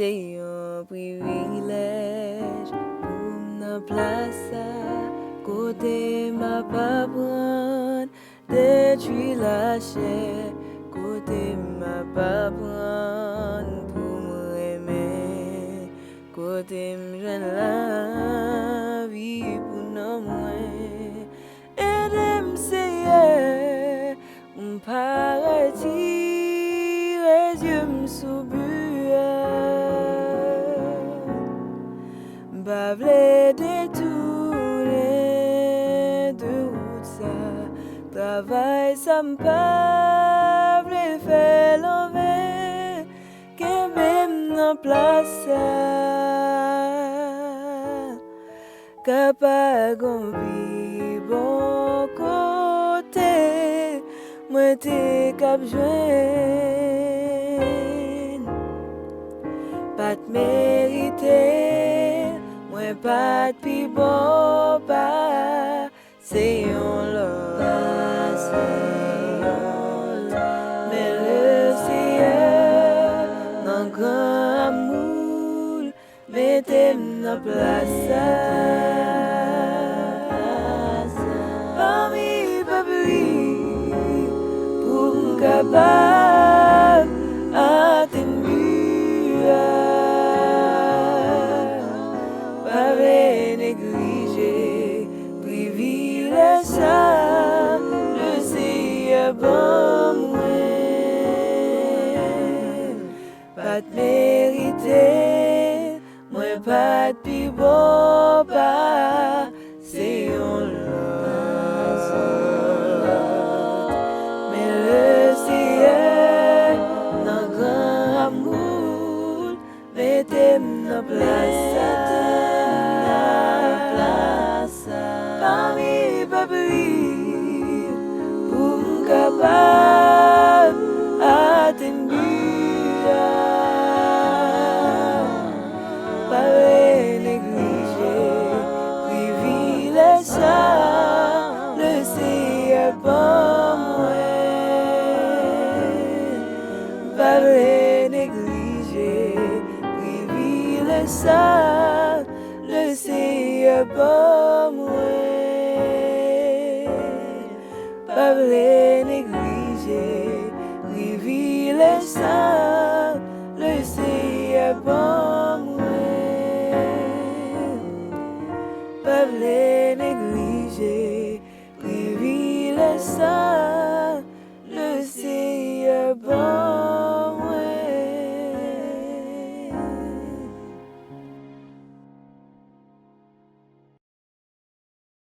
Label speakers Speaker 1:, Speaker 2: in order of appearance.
Speaker 1: c'est un privilège pour me placer côté ma pas prendre détruire la chair côté ma pas prendre pour m'aimer côté me joindre la vie pour non moins aide-moi Seigneur mon paradis les yeux me s'oublient Bavle détourner de route ça travail ça me pas vle faire l'envers que même dans place capable gombi bon côté moi t'es cap joindre pas te mériter moi pas de pi bon pas c'est on l'autre mais le ciel dans grand amour mettez-moi dans place parmi peuple pour capable atteindre pas négliger privilège ça le Seigneur bon moi pas de mériter moi pas de pi bon pas c'est on l'autre mais le Seigneur dans grand amour mettez-moi dans place parmi peuple pour me capable atteindre pas négliger privilège ça le Seigneur pour moi pas négliger privilège ça le Seigneur pour moi pas négliger privilège ça le Seigneur pour moi pas négliger privilège ça